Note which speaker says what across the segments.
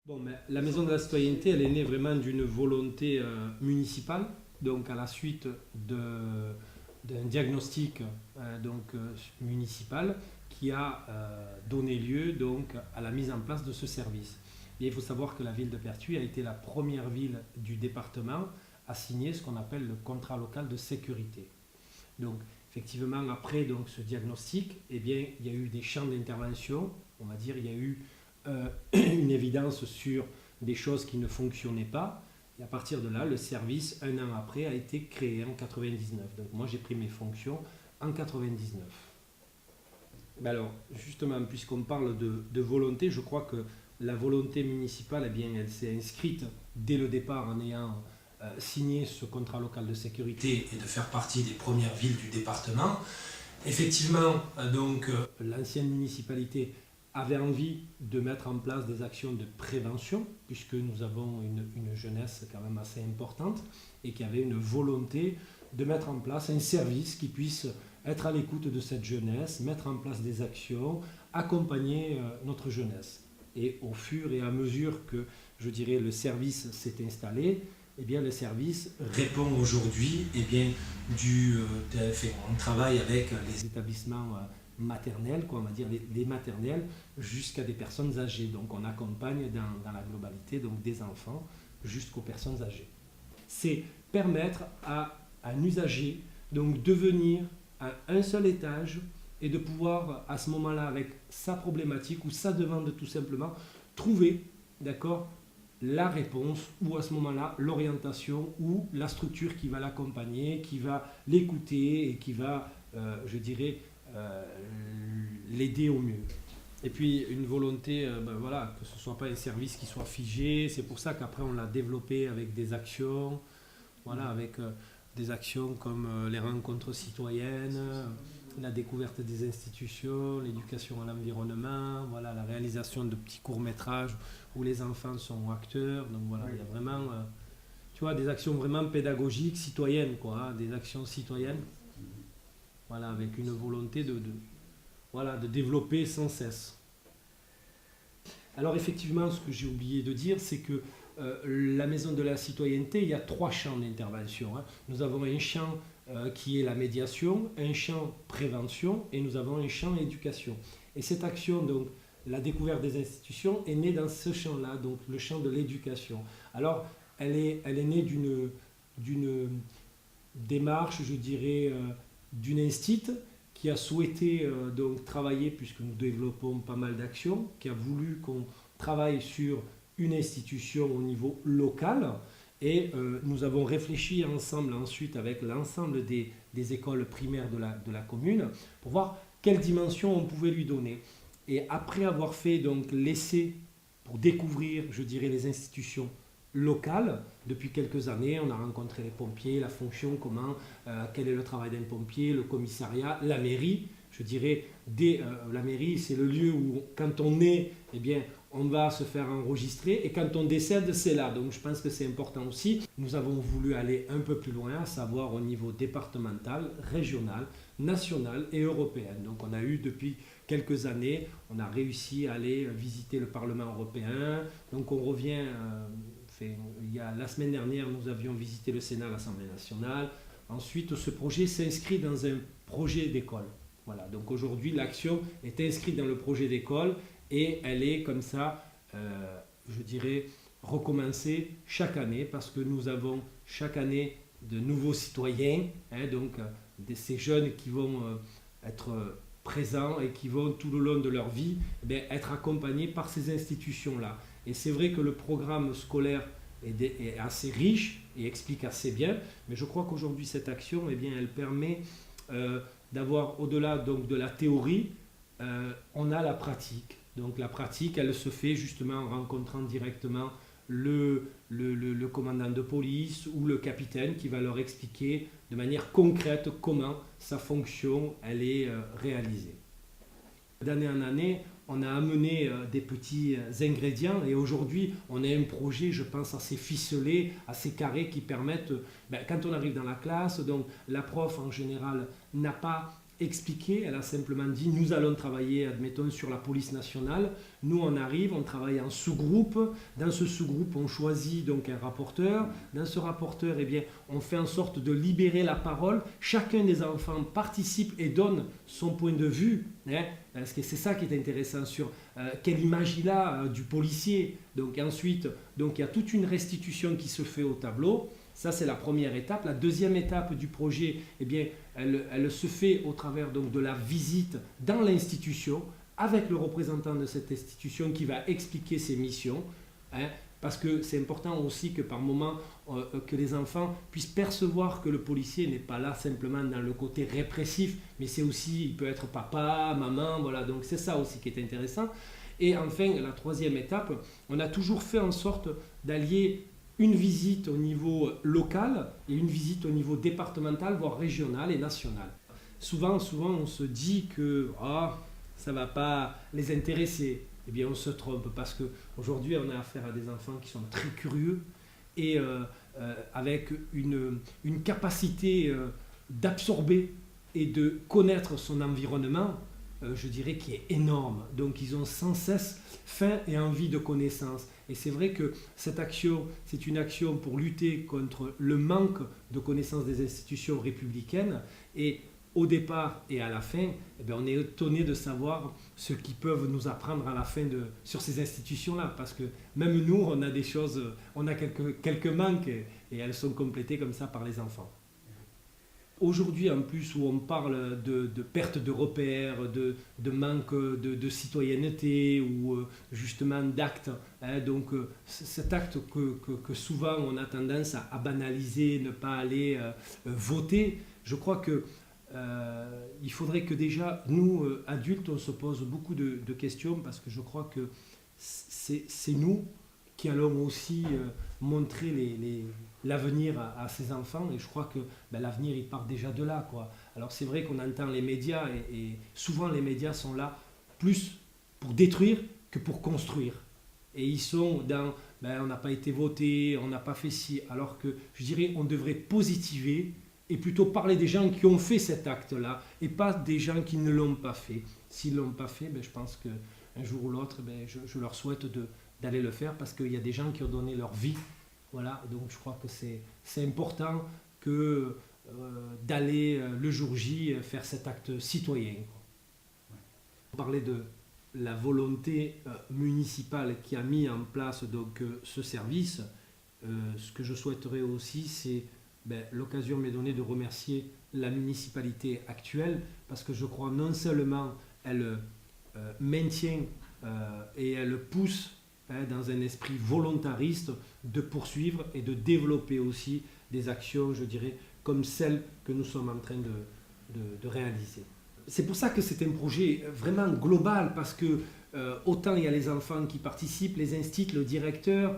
Speaker 1: Bon, mais la Maison de la Citoyenneté, elle est née vraiment d'une volonté municipale, donc à la suite d'un diagnostic municipal qui a donné lieu donc, à la mise en place de ce service. Et il faut savoir que la ville de Pertuis a été la première ville du département à signer ce qu'on appelle le contrat local de sécurité. Donc, effectivement, après donc, ce diagnostic, eh bien, il y a eu des champs d'intervention, on va dire, il y a eu une évidence sur des choses qui ne fonctionnaient pas. Et à partir de là, le service, un an après, a été créé en 99. Donc moi, j'ai pris mes fonctions en 99. Ben alors, justement, puisqu'on parle de volonté, je crois que la volonté municipale, eh bien, elle s'est inscrite dès le départ en ayant signé ce contrat local de sécurité et de faire partie des premières villes du département. Effectivement, l'ancienne municipalité avait envie de mettre en place des actions de prévention, puisque nous avons une jeunesse quand même assez importante, et qui avait une volonté de mettre en place un service qui puisse être à l'écoute de cette jeunesse, mettre en place des actions, accompagner notre jeunesse. Et au fur et à mesure que, je dirais, le service s'est installé, eh bien, le service répond aujourd'hui, eh bien, on travaille avec les établissements maternelles, on va dire les maternelles, jusqu'à des personnes âgées. Donc on accompagne dans la globalité donc des enfants jusqu'aux personnes âgées. C'est permettre à un usager donc, de venir à un seul étage et de pouvoir à ce moment-là, avec sa problématique ou sa demande tout simplement, trouver la réponse ou à ce moment-là l'orientation ou la structure qui va l'accompagner, qui va l'écouter et qui va, l'aider au mieux. Et puis une volonté, que ce ne soit pas un service qui soit figé. C'est pour ça qu'après on l'a développé avec des actions, avec des actions comme les rencontres citoyennes, la découverte des institutions, l'éducation à l'environnement, la réalisation de petits courts-métrages où les enfants sont acteurs. Donc il y a vraiment, des actions vraiment pédagogiques, citoyennes, des actions citoyennes, avec une volonté de développer sans cesse. Alors effectivement, ce que j'ai oublié de dire, c'est que la Maison de la Citoyenneté, il y a 3 champs d'intervention. Nous avons un champ qui est la médiation, un champ prévention et nous avons un champ éducation. Et cette action, donc, la découverte des institutions, est née dans ce champ-là, donc le champ de l'éducation. Alors, elle est née d'une démarche, je dirais, d'une institut qui a souhaité donc travailler, puisque nous développons pas mal d'actions, qui a voulu qu'on travaille sur une institution au niveau local. Et nous avons réfléchi ensemble ensuite avec l'ensemble des écoles primaires de la commune pour voir quelle dimension on pouvait lui donner. Et après avoir fait donc l'essai pour découvrir, je dirais, les institutions locales, depuis quelques années, on a rencontré les pompiers, la fonction, quel est le travail d'un pompier, le commissariat, la mairie. Je dirais, la mairie, c'est le lieu où, quand on est, eh bien, on va se faire enregistrer et quand on décède, c'est là. Donc je pense que c'est important aussi. Nous avons voulu aller un peu plus loin, à savoir au niveau départemental, régional, national et européen. Donc on a eu depuis quelques années, on a réussi à aller visiter le Parlement européen. Donc on revient, la semaine dernière, nous avions visité le Sénat, l'Assemblée nationale. Ensuite, ce projet s'inscrit dans un projet d'école. Donc aujourd'hui, l'action est inscrite dans le projet d'école et elle est comme ça, je dirais, recommencée chaque année parce que nous avons chaque année de nouveaux citoyens, ces jeunes qui vont être présents et qui vont tout le long de leur vie être accompagnés par ces institutions-là. Et c'est vrai que le programme scolaire est assez riche et explique assez bien, mais je crois qu'aujourd'hui cette action, elle permet d'avoir au-delà donc, de la théorie, on a la pratique. Donc la pratique, elle se fait justement en rencontrant directement le commandant de police ou le capitaine qui va leur expliquer de manière concrète comment sa fonction elle est réalisée. D'année en année, on a amené des petits ingrédients et aujourd'hui, on a un projet, je pense, assez ficelé, assez carré qui permettent, quand on arrive dans la classe, donc la prof en général n'a pas expliqué, elle a simplement dit nous allons travailler, admettons, sur la police nationale. Nous on arrive, on travaille en sous-groupe. Dans ce sous-groupe, on choisit donc un rapporteur. Dans ce rapporteur, eh bien, on fait en sorte de libérer la parole. Chacun des enfants participe et donne son point de vue. Parce que c'est ça qui est intéressant sur quelle image il a du policier. Donc ensuite, donc, il y a toute une restitution qui se fait au tableau. Ça, c'est la première étape. La deuxième étape du projet, eh bien, elle se fait au travers donc, de la visite dans l'institution avec le représentant de cette institution qui va expliquer ses missions. Parce que c'est important aussi que par moment, que les enfants puissent percevoir que le policier n'est pas là simplement dans le côté répressif, mais c'est aussi, il peut être papa, maman, voilà. Donc c'est ça aussi qui est intéressant. Et enfin, la troisième étape, on a toujours fait en sorte d'allier une visite au niveau local et une visite au niveau départemental, voire régional et national. Souvent, on se dit que ça ne va pas les intéresser. Eh bien, on se trompe parce qu'aujourd'hui, on a affaire à des enfants qui sont très curieux et avec une capacité d'absorber et de connaître son environnement, je dirais, qui est énorme. Donc, ils ont sans cesse faim et envie de connaissance. Et c'est vrai que cette action, c'est une action pour lutter contre le manque de connaissance des institutions républicaines. Et au départ et à la fin, eh bien, on est étonné de savoir ce qu'ils peuvent nous apprendre à la fin sur ces institutions-là. Parce que même nous, on a des choses, on a quelques manques et elles sont complétées comme ça par les enfants. Aujourd'hui, en plus, où on parle de perte de repères, de manque de citoyenneté ou justement d'actes, donc cet acte que souvent on a tendance à banaliser, ne pas aller voter, je crois que il faudrait que déjà, nous, adultes, on se pose beaucoup de questions parce que je crois que c'est nous qui allons aussi montrer l'avenir à ces enfants. Et je crois que l'avenir, il part déjà de là, quoi. Alors c'est vrai qu'on entend les médias et souvent les médias sont là plus pour détruire que pour construire. Et ils sont dans on n'a pas été voté, on n'a pas fait ci, alors que je dirais on devrait positiver et plutôt parler des gens qui ont fait cet acte-là et pas des gens qui ne l'ont pas fait. S'ils ne l'ont pas fait, je pense qu'un jour ou l'autre, je leur souhaite d'aller le faire parce qu'il y a des gens qui ont donné leur vie. Voilà, donc je crois que c'est important d'aller le jour J faire cet acte citoyen. On parlait de la volonté municipale qui a mis en place donc, ce service. Ce que je souhaiterais aussi, c'est l'occasion m'est donnée de remercier la municipalité actuelle parce que je crois non seulement elle maintient et elle pousse dans un esprit volontariste de poursuivre et de développer aussi des actions, je dirais, comme celles que nous sommes en train de réaliser. C'est pour ça que c'est un projet vraiment global parce que autant il y a les enfants qui participent, les instituts, le directeur,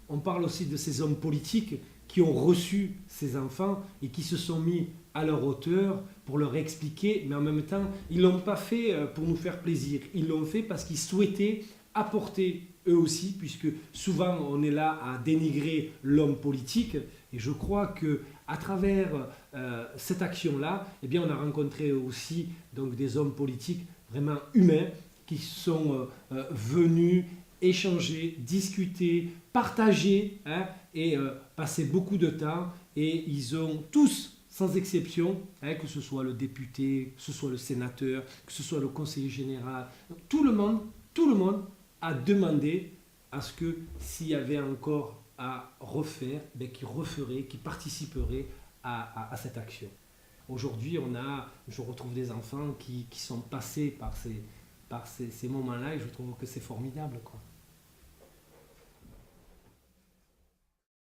Speaker 1: on parle aussi de ces hommes politiques qui ont reçu ces enfants et qui se sont mis à leur hauteur pour leur expliquer, mais en même temps, ils ne l'ont pas fait pour nous faire plaisir. Ils l'ont fait parce qu'ils souhaitaient apporter eux aussi, puisque souvent on est là à dénigrer l'homme politique. Et je crois qu'à travers cette action-là, on a rencontré aussi donc, des hommes politiques vraiment humains qui sont venus échanger, discuter, partager et passer beaucoup de temps. Et ils ont tous, sans exception, que ce soit le député, que ce soit le sénateur, que ce soit le conseiller général, tout le monde a demandé à ce que s'il y avait encore à refaire, qu'ils referaient, qu'ils participeraient à cette action. Aujourd'hui, je retrouve des enfants qui sont passés par ces moments-là et je trouve que c'est formidable, quoi.